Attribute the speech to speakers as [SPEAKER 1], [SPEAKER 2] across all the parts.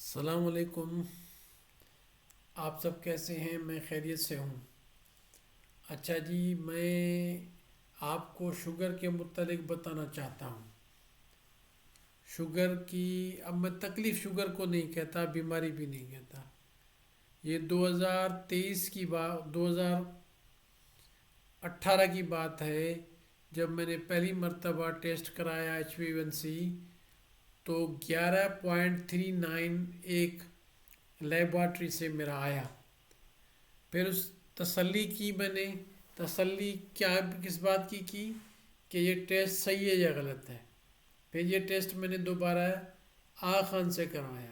[SPEAKER 1] السلام علیکم۔ آپ سب کیسے ہیں؟ میں خیریت سے ہوں۔ اچھا جی، میں آپ کو شوگر کے متعلق بتانا چاہتا ہوں۔ شوگر کی، اب میں تکلیف شوگر کو نہیں کہتا، بیماری بھی نہیں کہتا۔ یہ 2023 کی بات، 2018 کی بات ہے، جب میں نے پہلی مرتبہ ٹیسٹ کرایا HbA1c، تو 11.39 ایک لیبارٹری سے میرا آیا۔ پھر اس تسلی کی میں نے، تسلی کیا کس بات کی کہ یہ ٹیسٹ صحیح ہے یا غلط ہے۔ پھر یہ ٹیسٹ میں نے دوبارہ آغا خان سے کروایا،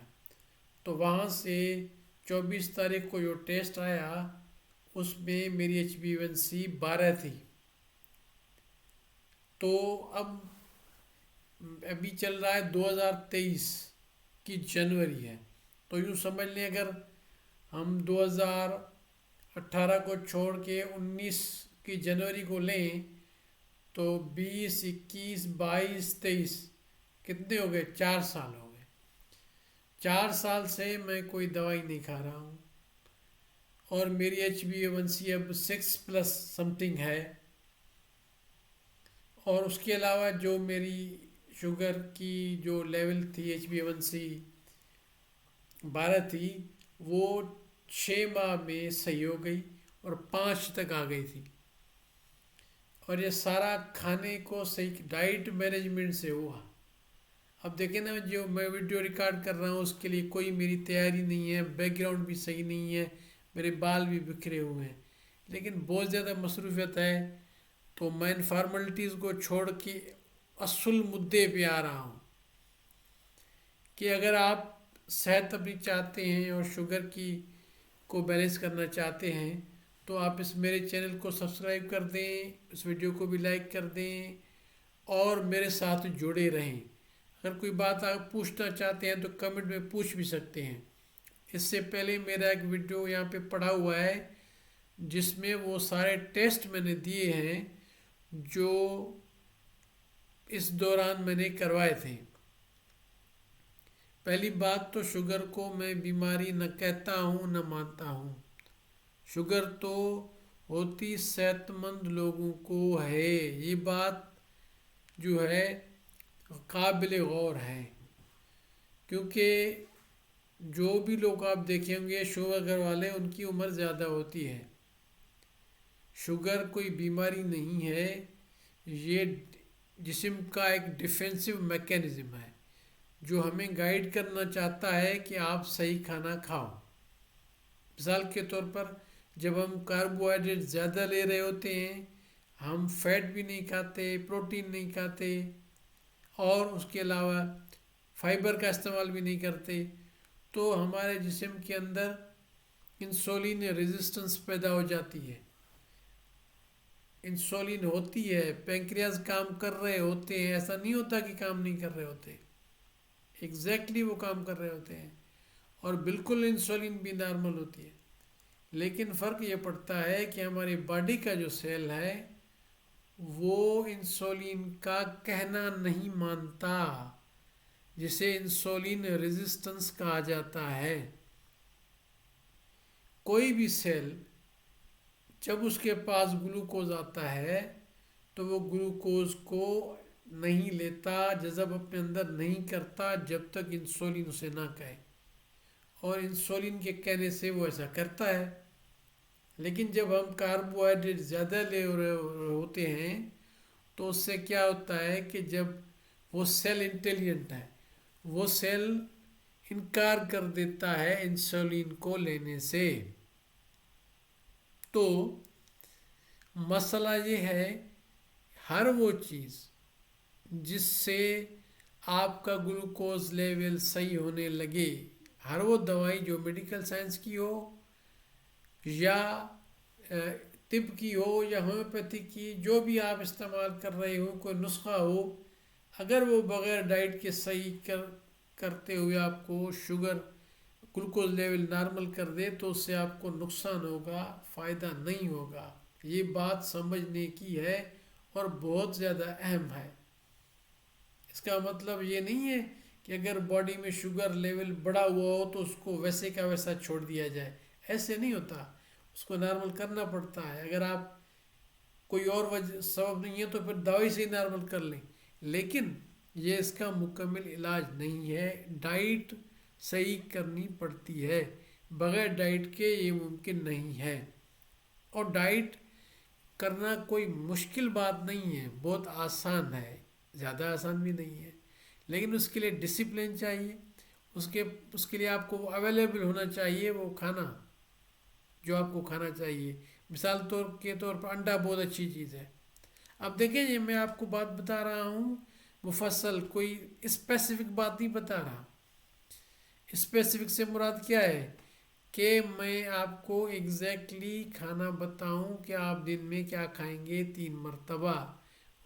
[SPEAKER 1] تو وہاں سے 24 تاریخ کو جو ٹیسٹ آیا اس میں میری HbA1c 12 تھی۔ تو اب ابھی چل رہا ہے 2023 کی جنوری ہے، تو یوں سمجھ لیں اگر ہم 2018 کو چھوڑ کے 19 کی جنوری کو لیں تو 20، 21، 22، 23 کتنے ہو گئے؟ 4 سال ہو گئے۔ 4 سال سے میں کوئی دوائی نہیں کھا رہا ہوں، اور میری HbA1c اب 6+ سم تھنگ ہے۔ اور اس کے علاوہ جو میری شوگر کی جو لیول تھی، HbA1c 12 تھی، وہ 6 ماہ میں صحیح ہو گئی اور 5 تک آ گئی تھی۔ اور یہ سارا کھانے کو صحیح ڈائٹ مینجمنٹ سے ہوا۔ اب دیکھیں نا، جو میں ویڈیو ریکارڈ کر رہا ہوں اس کے لیے کوئی میری تیاری نہیں ہے، بیک گراؤنڈ بھی صحیح نہیں ہے، میرے بال بھی بکھرے ہوئے ہیں، لیکن بہت زیادہ مصروفیت ہے، تو میں ان فارملٹیز کو چھوڑ کے اصل مدعے پہ آ رہا ہوں کہ اگر آپ صحت اپنی چاہتے ہیں اور شوگر کی کو بیلنس کرنا چاہتے ہیں تو آپ اس میرے چینل کو سبسکرائب کر دیں، اس ویڈیو کو بھی لائک کر دیں اور میرے ساتھ جڑے رہیں۔ اگر کوئی بات آپ پوچھنا چاہتے ہیں تو کمنٹ میں پوچھ بھی سکتے ہیں۔ اس سے پہلے میرا ایک ویڈیو یہاں پہ پڑا ہوا ہے جس میں وہ سارے ٹیسٹ میں نے دیے ہیں جو اس دوران میں نے کروائے تھے۔ پہلی بات تو شوگر کو میں بیماری نہ کہتا ہوں نہ مانتا ہوں۔ شوگر تو ہوتی صحت مند لوگوں کو ہے، یہ بات جو ہے قابل غور ہے، کیونکہ جو بھی لوگ آپ دیکھیں گے شوگر والے، ان کی عمر زیادہ ہوتی ہے۔ شوگر کوئی بیماری نہیں ہے، یہ جسم کا ایک ڈیفینسو میکینزم ہے جو ہمیں گائیڈ کرنا چاہتا ہے کہ آپ صحیح کھانا کھاؤ۔ مثال کے طور پر جب ہم کاربوہائیڈریٹ زیادہ لے رہے ہوتے ہیں، ہم فیٹ بھی نہیں کھاتے، پروٹین نہیں کھاتے، اور اس کے علاوہ فائبر کا استعمال بھی نہیں کرتے، تو ہمارے جسم کے اندر انسولین ریزسٹنس پیدا ہو جاتی ہے۔ انسولین ہوتی ہے، پینکریاز کام کر رہے ہوتے ہیں، ایسا نہیں ہوتا کہ کام نہیں کر رہے ہوتے، ایگزیکٹلی وہ کام کر رہے ہوتے ہیں، اور بالکل انسولین بھی نارمل ہوتی ہے۔ لیکن فرق یہ پڑتا ہے کہ ہماری باڈی کا جو سیل ہے وہ انسولین کا کہنا نہیں مانتا، جسے انسولین ریزسٹنس کہا جاتا ہے۔ کوئی بھی سیل جب اس کے پاس گلوکوز آتا ہے تو وہ گلوکوز کو نہیں لیتا، جذب اپنے اندر نہیں کرتا جب تک انسولین اسے نہ کہے، اور انسولین کے کہنے سے وہ ایسا کرتا ہے۔ لیکن جب ہم کاربوہائیڈریٹ زیادہ لے رہے ہوتے ہیں تو اس سے کیا ہوتا ہے کہ جب وہ سیل انٹیلیجنٹ ہے، وہ سیل انکار کر دیتا ہے انسولین کو لینے سے۔ تو مسئلہ یہ ہے، ہر وہ چیز جس سے آپ کا گلوکوز لیول صحیح ہونے لگے، ہر وہ دوائی جو میڈیکل سائنس کی ہو یا طب کی ہو یا ہومیوپیتھی کی، جو بھی آپ استعمال کر رہے ہو، کوئی نسخہ ہو، اگر وہ بغیر ڈائٹ کے صحیح کرتے ہوئے آپ کو شوگر گلوکوز لیول نارمل کر دے تو اس سے آپ کو نقصان ہوگا، فائدہ نہیں ہوگا۔ یہ بات سمجھنے کی ہے اور بہت زیادہ اہم ہے۔ اس کا مطلب یہ نہیں ہے کہ اگر باڈی میں شوگر لیول بڑا ہوا ہو تو اس کو ویسے کا ویسا چھوڑ دیا جائے، ایسے نہیں ہوتا، اس کو نارمل کرنا پڑتا ہے۔ اگر آپ کوئی اور وجہ سبب نہیں ہے تو پھر دوائی سے ہی نارمل کر لیں، لیکن یہ اس کا مکمل علاج نہیں ہے، ڈائٹ صحیح کرنی پڑتی ہے، بغیر ڈائٹ کے یہ ممکن نہیں ہے۔ اور ڈائٹ کرنا کوئی مشکل بات نہیں ہے، بہت آسان ہے، زیادہ آسان بھی نہیں ہے، لیکن اس کے لیے ڈسپلن چاہیے، اس کے لیے آپ کو اویلیبل ہونا چاہیے وہ کھانا جو آپ کو کھانا چاہیے۔ مثال کے طور پر انڈا بہت اچھی چیز ہے۔ اب دیکھیں یہ میں آپ کو بات بتا رہا ہوں مفصل، کوئی اسپیسیفک بات نہیں بتا رہا۔ اسپیسیفک سے مراد کیا ہے کہ میں آپ کو ایگزیکٹلی کھانا بتاؤں کہ آپ دن میں کیا کھائیں گے 3 مرتبہ،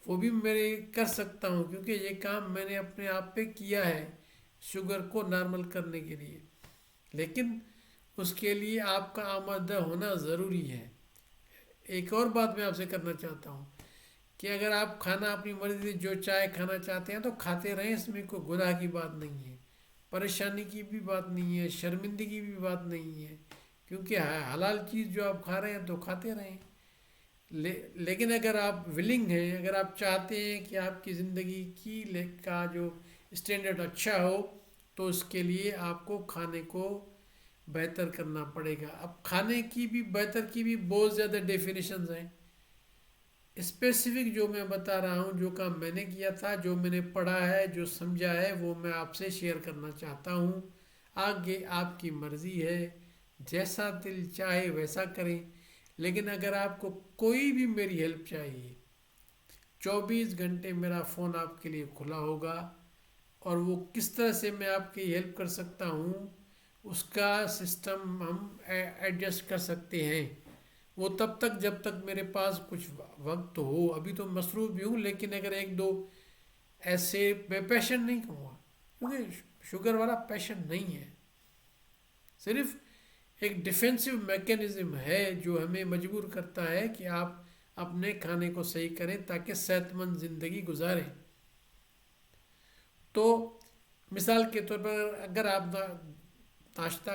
[SPEAKER 1] وہ بھی میں کر سکتا ہوں کیونکہ یہ کام میں نے اپنے آپ پہ کیا ہے شوگر کو نارمل کرنے کے لیے، لیکن اس کے لیے آپ کا آمادہ ہونا ضروری ہے۔ ایک اور بات میں آپ سے کرنا چاہتا ہوں کہ اگر آپ کھانا اپنی مرضی سے جو چائے کھانا چاہتے ہیں تو کھاتے رہیں، اس میں کوئی گناہ کی بات نہیں ہے، پریشانی کی بھی بات نہیں ہے، شرمندگی کی بھی بات نہیں ہے، کیونکہ حلال چیز جو آپ کھا رہے ہیں تو کھاتے رہیں۔ لیکن اگر آپ ولنگ ہیں، اگر آپ چاہتے ہیں کہ آپ کی زندگی کا جو اسٹینڈرڈ اچھا ہو تو اس کے لیے آپ کو کھانے کو بہتر کرنا پڑے گا۔ اب کھانے کی بھی بہتر کی بھی بہت زیادہ ڈیفینیشنز ہیں۔ اسپیسیفک جو میں بتا رہا ہوں، جو کام میں نے کیا تھا، جو میں نے پڑھا ہے، جو سمجھا ہے، وہ میں آپ سے شیئر کرنا چاہتا ہوں۔ آگے آپ کی مرضی ہے، جیسا دل چاہے ویسا کریں، لیکن اگر آپ کو کوئی بھی میری ہیلپ چاہیے 24 گھنٹے میرا فون آپ کے لیے کھلا ہوگا، اور وہ کس طرح سے میں آپ کی ہیلپ کر سکتا ہوں اس کا سسٹم ہم ایڈجسٹ کر سکتے ہیں۔ وہ تب تک جب تک میرے پاس کچھ وقت ہو، ابھی تو مصروف بھی ہوں، لیکن اگر ایک دو ایسے میں پیشنٹ نہیں کہوں گا کیونکہ شوگر والا پیشنٹ نہیں ہے، صرف ایک ڈیفینسو میکینزم ہے جو ہمیں مجبور کرتا ہے کہ آپ اپنے کھانے کو صحیح کریں تاکہ صحت مند زندگی گزاریں۔ تو مثال کے طور پر اگر آپ ناشتہ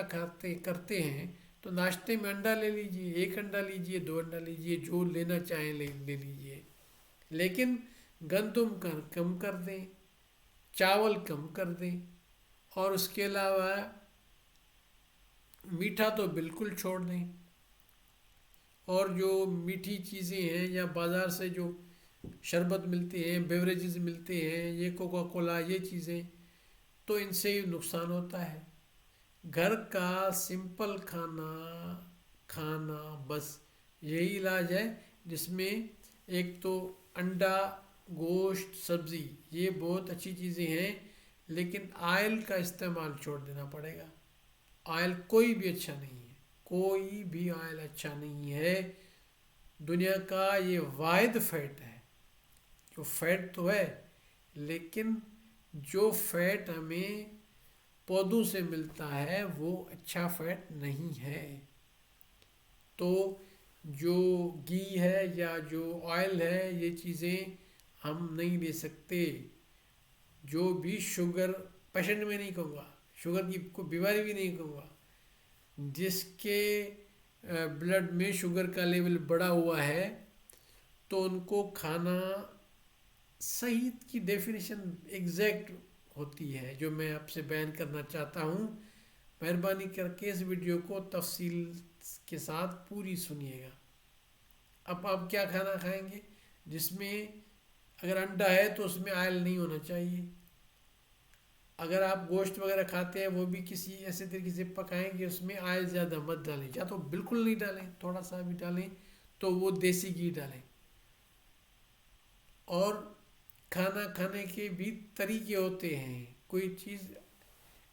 [SPEAKER 1] کرتے ہیں تو ناشتے میں انڈا لے لیجئے، 1 انڈا لیجئے، 2 انڈا لیجئے، جو لینا چاہیں لے لیجئے، لیکن گندم کم کر دیں، چاول کم کر دیں، اور اس کے علاوہ میٹھا تو بالکل چھوڑ دیں، اور جو میٹھی چیزیں ہیں یا بازار سے جو شربت ملتے ہیں، بیوریجز ملتے ہیں، یہ کوکا کولا، یہ چیزیں تو ان سے نقصان ہوتا ہے۔ گھر کا سمپل کھانا بس یہی علاج ہے، جس میں ایک تو انڈا، گوشت، سبزی، یہ بہت اچھی چیزیں ہیں، لیکن آئل کا استعمال چھوڑ دینا پڑے گا۔ آئل کوئی بھی اچھا نہیں ہے، کوئی بھی آئل اچھا نہیں ہے۔ دنیا کا یہ واحد فیٹ ہے، جو فیٹ تو ہے، لیکن جو فیٹ ہمیں پودوں سے ملتا ہے وہ اچھا فیٹ نہیں ہے۔ تو جو گھی ہے یا جو آئل ہے، یہ چیزیں ہم نہیں لے سکتے۔ جو بھی شوگر پیشنٹ میں نہیں کہوں گا، شوگر کی کوئی بیماری بھی نہیں کہوں گا، جس کے بلڈ میں شوگر کا لیول بڑا ہوا ہے تو ان کو کھانا صحیح کی ڈیفینیشن ایگزیکٹ ہوتی ہے جو میں آپ سے بیان کرنا چاہتا ہوں۔ مہربانی کر کے اس ویڈیو کو تفصیل کے ساتھ پوری سنیے گا۔ اب آپ کیا کھانا کھائیں گے جس میں اگر انڈا ہے تو اس میں آئل نہیں ہونا چاہیے۔ اگر آپ گوشت وغیرہ کھاتے ہیں وہ بھی کسی ایسے طریقے سے پکائیں کہ اس میں آئل زیادہ مت ڈالیں، یا تو بالکل نہیں ڈالیں، تھوڑا سا بھی ڈالیں تو وہ دیسی گھی ڈالیں۔ اور کھانا کھانے کے بھی طریقے ہوتے ہیں، کوئی چیز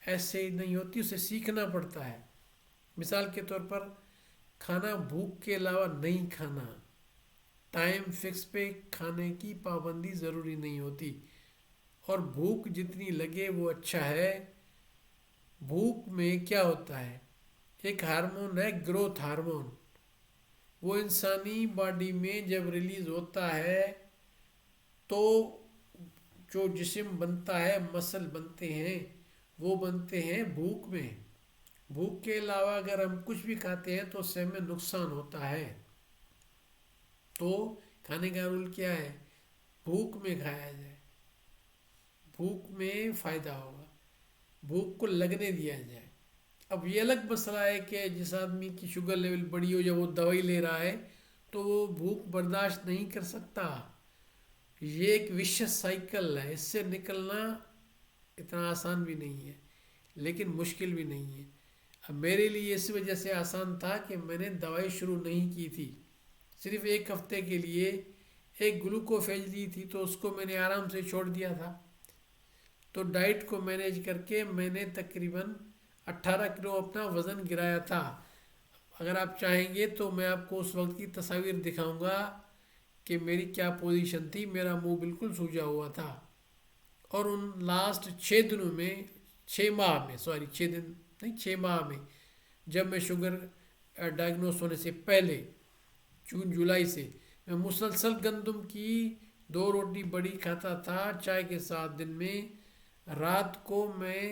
[SPEAKER 1] ایسے نہیں ہوتی، اسے سیکھنا پڑتا ہے۔ مثال کے طور پر کھانا بھوک کے علاوہ نہیں کھانا، ٹائم فکس پہ کھانے کی پابندی ضروری نہیں ہوتی، اور بھوک جتنی لگے وہ اچھا ہے۔ بھوک میں کیا ہوتا ہے، ایک ہارمون ہے گروتھ ہارمون، وہ انسانی باڈی میں جب ریلیز ہوتا ہے تو جو جسم بنتا ہے، مسل بنتے ہیں، وہ بنتے ہیں بھوک میں۔ بھوک کے علاوہ اگر ہم کچھ بھی کھاتے ہیں تو اس سے ہمیں نقصان ہوتا ہے۔ تو کھانے کا رول کیا ہے؟ بھوک میں کھایا جائے، بھوک میں فائدہ ہوگا، بھوک کو لگنے دیا جائے۔ اب یہ الگ مسئلہ ہے کہ جس آدمی کی شوگر لیول بڑی ہو یا وہ دوائی لے رہا ہے تو وہ بھوک برداشت نہیں کر سکتا۔ یہ ایک وشس سائیکل ہے، اس سے نکلنا اتنا آسان بھی نہیں ہے، لیکن مشکل بھی نہیں ہے۔ اب میرے لیے اس وجہ سے آسان تھا کہ میں نے دوائی شروع نہیں کی تھی، صرف ایک ہفتے کے لیے ایک گلوکوفیج لی تھی، تو اس کو میں نے آرام سے چھوڑ دیا تھا۔ تو ڈائٹ کو مینیج کر کے میں نے تقریباً 18 کلو اپنا وزن گرایا تھا۔ اگر آپ چاہیں گے تو میں آپ کو اس وقت کی تصاویر دکھاؤں گا کہ میری کیا پوزیشن تھی۔ میرا منہ بالکل سوجا ہوا تھا، اور ان لاسٹ 6 دنوں میں، 6 ماہ میں، 6 دن نہیں، 6 ماہ میں، جب میں شوگر ڈائگنوس ہونے سے پہلے جون جولائی سے میں مسلسل گندم کی 2 روٹی بڑی کھاتا تھا چائے کے ساتھ دن میں۔ رات کو میں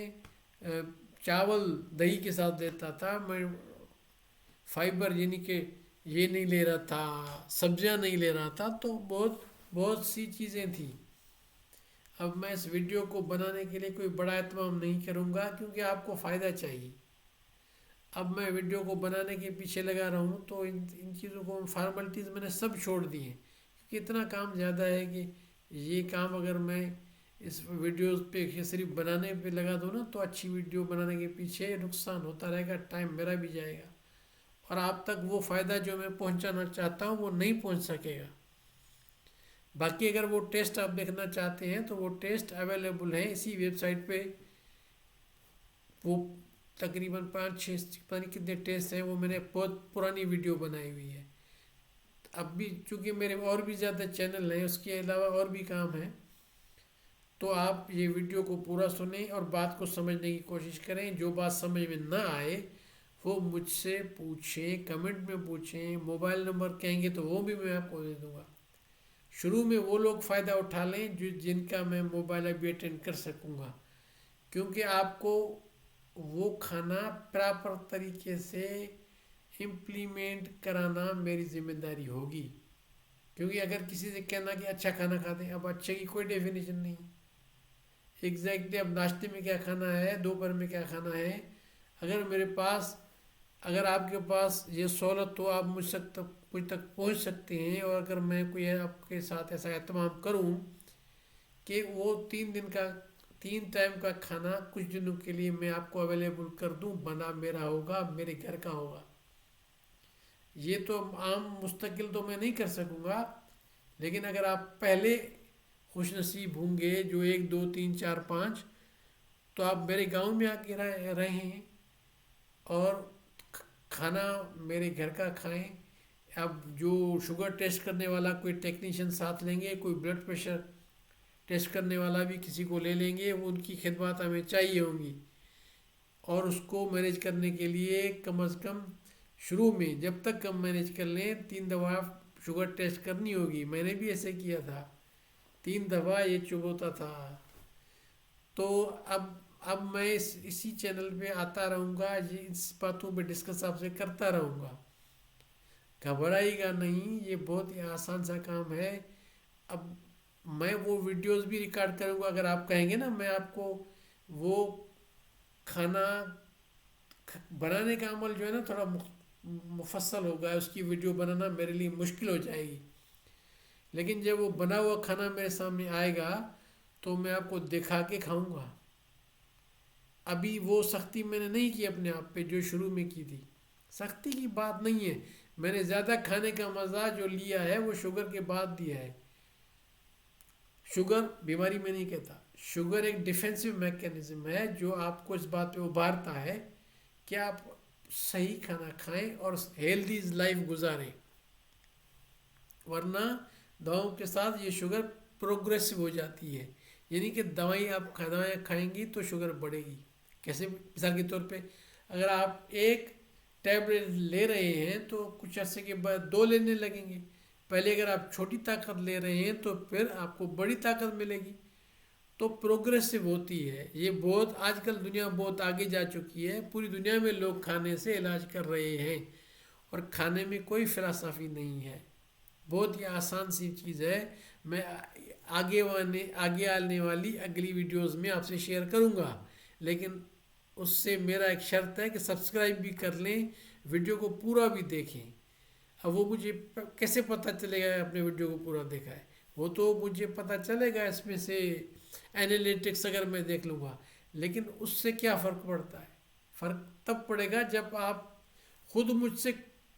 [SPEAKER 1] چاول دہی کے ساتھ لیتا تھا۔ میں فائبر یعنی کہ یہ نہیں لے رہا تھا، سبزیاں نہیں لے رہا تھا، تو بہت بہت سی چیزیں تھیں۔ اب میں اس ویڈیو کو بنانے کے لیے کوئی بڑا اہتمام نہیں کروں گا کیونکہ آپ کو فائدہ چاہیے۔ اب میں ویڈیو کو بنانے کے پیچھے لگا رہا ہوں تو ان چیزوں کو، فارملٹیز میں نے سب چھوڑ دی ہیں، کیونکہ اتنا کام زیادہ ہے کہ یہ کام اگر میں اس ویڈیوز پہ صرف بنانے پہ لگا دوں نا تو اچھی ویڈیو بنانے کے پیچھے نقصان ہوتا رہے گا، ٹائم میرا بھی جائے گا، اور آپ تک وہ فائدہ جو میں پہنچانا چاہتا ہوں وہ نہیں پہنچ سکے گا۔ باقی اگر وہ ٹیسٹ آپ دیکھنا چاہتے ہیں تو وہ ٹیسٹ اویلیبل ہیں اسی ویب سائٹ پہ۔ وہ تقریباً 5-6 پتہ نہیں کتنے ٹیسٹ ہیں، وہ میں نے بہت پرانی ویڈیو بنائی ہوئی ہے۔ اب بھی چونکہ میرے اور بھی زیادہ چینل ہیں، اس کے علاوہ اور بھی کام ہیں، تو آپ یہ ویڈیو کو پورا سنیں اور بات کو سمجھنے کی کوشش کریں۔ جو بات سمجھ میں نہ آئے وہ مجھ سے پوچھیں، کمنٹ میں پوچھیں، موبائل نمبر کہیں گے تو وہ بھی میں آپ کو دے دوں گا۔ شروع میں وہ لوگ فائدہ اٹھا لیں جن کا میں موبائل ابھی اٹینڈ کر سکوں گا، کیونکہ آپ کو وہ کھانا پراپر طریقے سے امپلیمنٹ کرانا میری ذمہ داری ہوگی۔ کیونکہ اگر کسی سے کہنا کہ اچھا کھانا کھاتے ہیں، اب اچھے کی کوئی ڈیفینیشن نہیں، ایگزیکٹلی اب ناشتے میں کیا کھانا ہے، دوپہر میں کیا کھانا ہے۔ اگر آپ کے پاس یہ سہولت تو آپ مجھ تک پہنچ سکتے ہیں، اور اگر میں کوئی آپ کے ساتھ ایسا اہتمام کروں کہ وہ 3 ٹائم کا کھانا کچھ دنوں کے لیے میں آپ کو اویلیبل کر دوں، بنا میرا ہوگا، میرے گھر کا ہوگا۔ یہ تو عام مستقل تو میں نہیں کر سکوں گا، لیکن اگر آپ پہلے خوش نصیب ہوں گے جو 1 2 3 4 5، تو آپ میرے گاؤں میں آ کے رہیں اور کھانا میرے گھر کا کھائیں۔ اب جو شوگر ٹیسٹ کرنے والا کوئی ٹیکنیشین ساتھ لیں گے، کوئی بلڈ پریشر ٹیسٹ کرنے والا بھی کسی کو لے لیں گے، وہ ان کی خدمات ہمیں چاہیے ہوں گی، اور اس کو مینیج کرنے کے لیے کم از کم شروع میں جب تک ہم مینیج کر لیں 3 دفعہ شوگر ٹیسٹ کرنی ہوگی۔ میں نے بھی ایسے کیا تھا، 3 دفعہ یہ چبھوتا تھا۔ تو اب میں اسی چینل پہ آتا رہوں گا، اس باتوں پہ ڈسکس آپ سے کرتا رہوں گا، گھبرائے گا نہیں، یہ بہت ہی آسان سا کام ہے۔ اب میں وہ ویڈیوز بھی ریکارڈ کروں گا، اگر آپ کہیں گے نا میں آپ کو وہ کھانا بنانے کا عمل جو ہے نا تھوڑا مفصل ہوگا، اس کی ویڈیو بنانا میرے لیے مشکل ہو جائے گی، لیکن جب وہ بنا ہوا کھانا میرے سامنے آئے گا تو میں آپ کو دکھا کے کھاؤں گا۔ ابھی وہ سختی میں نے نہیں کی اپنے آپ پہ جو شروع میں کی تھی، سختی کی بات نہیں ہے۔ میں نے زیادہ کھانے کا مزہ جو لیا ہے وہ شوگر کے بعد دیا ہے۔ شوگر بیماری میں نہیں کہتا، شوگر ایک ڈیفینسو میکینزم ہے جو آپ کو اس بات پہ ابھارتا ہے کہ آپ صحیح کھانا کھائیں اور ہیلدی لائف گزاریں، ورنہ دواؤں کے ساتھ یہ شوگر پروگریسو ہو جاتی ہے، یعنی کہ دوائیں کھائیں گی تو شوگر بڑھے گی۔ کیسے؟ مثال کے طور پہ اگر آپ ایک ٹیبلٹ لے رہے ہیں تو کچھ عرصے کے بعد 2 لینے لگیں گے۔ پہلے اگر آپ چھوٹی طاقت لے رہے ہیں تو پھر آپ کو بڑی طاقت ملے گی، تو پروگریسو ہوتی ہے یہ بہت. آج کل دنیا بہت آگے جا چکی ہے، پوری دنیا میں لوگ کھانے سے علاج کر رہے ہیں، اور کھانے میں کوئی فلسفی نہیں ہے، بہت ہی آسان سی چیز ہے. میں آگے آنے والی اگلی ویڈیوز میں آپ سے شیئر کروں گا، لیکن اس سے میرا ایک شرط ہے کہ سبسکرائب بھی کر لیں، ویڈیو کو پورا بھی دیکھیں. اب وہ مجھے کیسے پتہ چلے گا اپنے ویڈیو کو پورا دیکھا ہے؟ وہ تو مجھے پتہ چلے گا اس میں سے اینالیٹکس اگر میں دیکھ لوں گا. لیکن اس سے کیا فرق پڑتا ہے؟ فرق تب پڑے گا جب آپ خود مجھ سے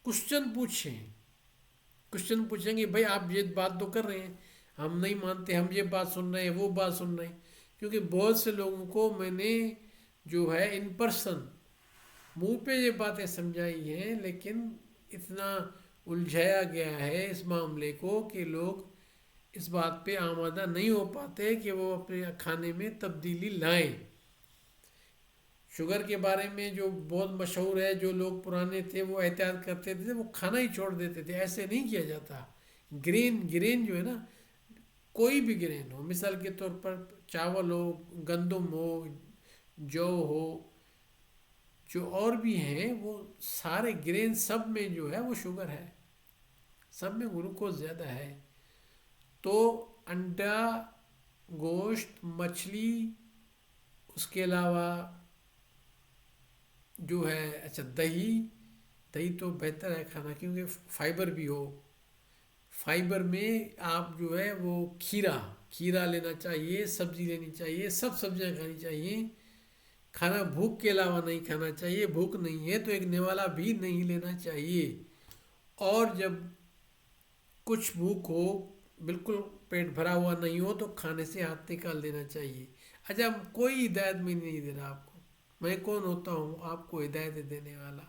[SPEAKER 1] کوشچن پوچھیں گے. بھائی آپ یہ بات تو کر رہے ہیں، ہم نہیں مانتے، ہم یہ بات سن رہے ہیں، وہ بات سن رہے ہیں. کیونکہ بہت سے لوگوں کو میں نے جو ہے ان پرسن منہ پہ یہ باتیں سمجھائی ہیں، لیکن اتنا الجھایا گیا ہے اس معاملے کو کہ لوگ اس بات پہ آمادہ نہیں ہو پاتے کہ وہ اپنے کھانے میں تبدیلی لائیں. شوگر کے بارے میں جو بہت مشہور ہے، جو لوگ پرانے تھے وہ احتیاط کرتے تھے، وہ کھانا ہی چھوڑ دیتے تھے. ایسے نہیں کیا جاتا. گرین جو ہے نا، کوئی بھی گرین ہو، مثال کے طور پر چاول ہو، گندم ہو، جو ہو، جو اور بھی ہیں، وہ سارے گرین سب میں جو ہے وہ شوگر ہے، سب میں گلوکوز زیادہ ہے. تو انڈا، گوشت، مچھلی، اس کے علاوہ جو ہے اچھا دہی تو بہتر ہے کھانا، کیونکہ فائبر بھی ہو. فائبر میں آپ جو ہے وہ کھیرا لینا چاہیے، سبزی لینی چاہیے، سب سبزیاں کھانی چاہیے. کھانا بھوک کے علاوہ نہیں کھانا چاہیے، بھوک نہیں ہے تو ایک نوالا بھی نہیں لینا چاہیے. اور جب کچھ بھوک ہو، بالکل پیٹ بھرا ہوا نہیں ہو، تو کھانے سے ہاتھ نکال دینا چاہیے. اچھا، کوئی ہدایت میں نہیں دے رہا آپ کو. میں کون ہوتا ہوں آپ کو ہدایت دینے والا؟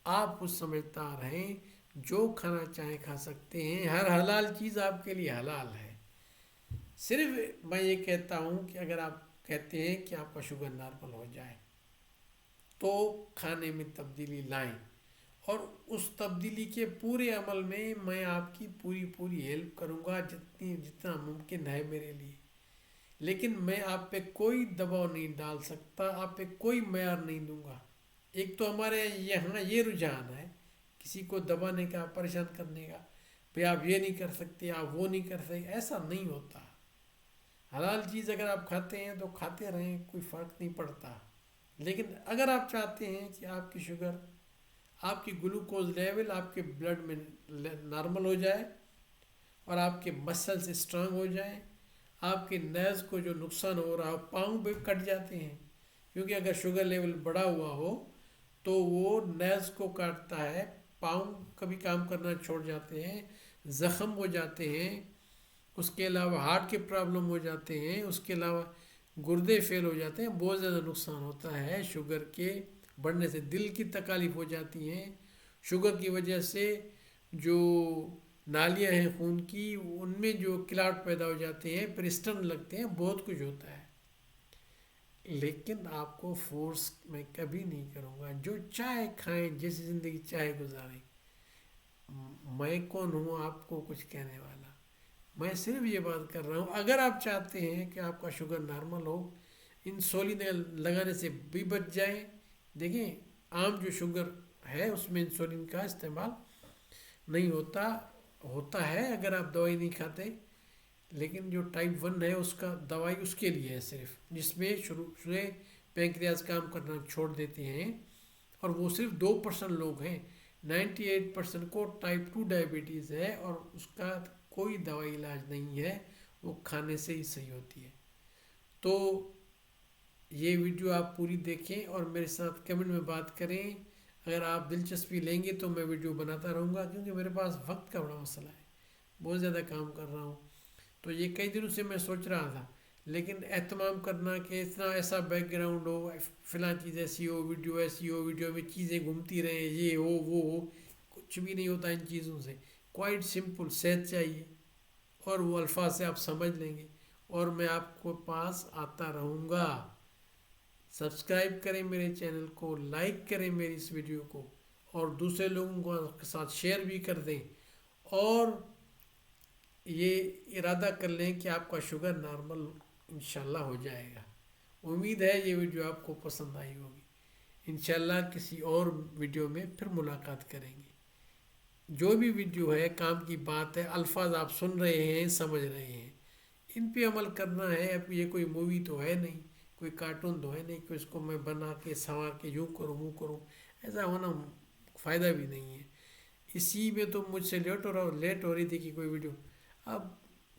[SPEAKER 1] آپ کچھ سمجھدار ہیں، جو کھانا چاہیں کھا سکتے ہیں، ہر حلال چیز آپ کے لیے حلال ہے. صرف میں یہ کہتا ہوں کہ اگر آپ کہتے ہیں کہ آپ کا شوگر نارمل ہو جائے تو کھانے میں تبدیلی لائیں، اور اس تبدیلی کے پورے عمل میں میں آپ کی پوری ہیلپ کروں گا جتنا ممکن ہے میرے لیے. لیکن میں آپ پہ کوئی دباؤ نہیں ڈال سکتا، آپ پہ کوئی معیار نہیں دوں گا. ایک تو ہمارے یہاں یہ رجحان ہے کسی کو دبانے کا، پریشان کرنے کا. بھئی آپ یہ نہیں کر سکتے، آپ وہ نہیں کر سکتے. ایسا نہیں ہوتا. حلال چیز اگر آپ کھاتے ہیں تو کھاتے رہیں، کوئی فرق نہیں پڑتا. لیکن اگر آپ چاہتے ہیں کہ آپ کی شوگر، آپ کی گلوکوز لیول آپ کے بلڈ میں نارمل ہو جائے، اور آپ کے مسلز اسٹرانگ ہو جائیں، آپ کے نیرز کو جو نقصان ہو رہا ہو، پاؤں بھی کٹ جاتے ہیں، کیونکہ اگر شوگر لیول بڑھا ہوا ہو تو وہ نیرز کو کاٹتا ہے، پاؤں کبھی کام کرنا چھوڑ جاتے ہیں، زخم ہو جاتے ہیں. اس کے علاوہ ہارٹ کے پرابلم ہو جاتے ہیں، اس کے علاوہ گردے فیل ہو جاتے ہیں. بہت زیادہ نقصان ہوتا ہے شوگر کے بڑھنے سے. دل کی تکالیف ہو جاتی ہیں شوگر کی وجہ سے. جو نالیاں ہیں خون کی، ان میں جو کلاٹ پیدا ہو جاتے ہیں، پھر اسٹن لگتے ہیں، بہت کچھ ہوتا ہے. لیکن آپ کو فورس میں کبھی نہیں کروں گا. جو چاہے کھائیں، جیسی زندگی چاہے گزاریں. میں کون ہوں آپ کو کچھ کہنے والا؟ میں صرف یہ بات کر رہا ہوں، اگر آپ چاہتے ہیں کہ آپ کا شوگر نارمل ہو، انسولین لگانے سے بھی بچ جائیں. دیکھیں، عام جو شوگر ہے اس میں انسولین کا استعمال نہیں ہوتا ہے اگر آپ دوائی نہیں کھاتے. لیکن جو ٹائپ 1 ہے اس کا دوائی اس کے لیے ہے صرف، جس میں شروع سے پینکریاز کام کرنا چھوڑ دیتے ہیں، اور وہ صرف 2% لوگ ہیں. 98% کو ٹائپ 2 ڈائبٹیز ہے، اور اس کا کوئی دوائی علاج نہیں ہے، وہ کھانے سے ہی صحیح ہوتی ہے. تو یہ ویڈیو آپ پوری دیکھیں اور میرے ساتھ کمنٹ میں بات کریں. اگر آپ دلچسپی لیں گے تو میں ویڈیو بناتا رہوں گا، کیونکہ میرے پاس وقت کا بڑا مسئلہ ہے، بہت زیادہ کام کر رہا ہوں. تو یہ کئی دنوں سے میں سوچ رہا تھا، لیکن اہتمام کرنا کہ اتنا ایسا بیک گراؤنڈ ہو، فلاں چیز ایسی ہو، ویڈیو میں چیزیں گھومتی رہیں، یہ ہو وہ ہو، کچھ بھی نہیں ہوتا ان چیزوں سے. کوائٹ سمپل صحت چاہیے، اور وہ الفاظ سے آپ سمجھ لیں گے، اور میں آپ کو پاس آتا رہوں گا. سبسکرائب کریں میرے چینل کو، لائک کریں میری اس ویڈیو کو، اور دوسرے لوگوں کے ساتھ شیئر بھی کر دیں. اور یہ ارادہ کر لیں کہ آپ کا شوگر نارمل انشاءاللہ ہو جائے گا. امید ہے یہ ویڈیو آپ کو پسند آئی ہوگی. انشاءاللہ کسی اور ویڈیو میں پھر ملاقات کریں گے. جو بھی ویڈیو ہے کام کی بات ہے، الفاظ آپ سن رہے ہیں سمجھ رہے ہیں، ان پہ عمل کرنا ہے. اب یہ کوئی مووی تو ہے نہیں، کوئی کارٹون تو ہے نہیں کہ اس کو میں بنا کے سنوار کے یوں کروں وہ کروں. ایسا ہونا فائدہ بھی نہیں ہے. اسی میں تو مجھ سے لیٹ ہو رہی تھی کہ کوئی ویڈیو. اب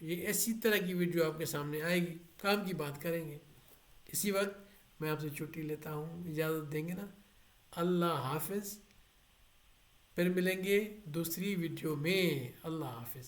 [SPEAKER 1] یہ ایسی طرح کی ویڈیو آپ کے سامنے آئے گی، کام کی بات کریں گے. اسی وقت میں آپ سے چھٹی لیتا ہوں، اجازت دیں گے نا؟ اللہ حافظ. پھر ملیں گے دوسری ویڈیو میں. اللہ حافظ.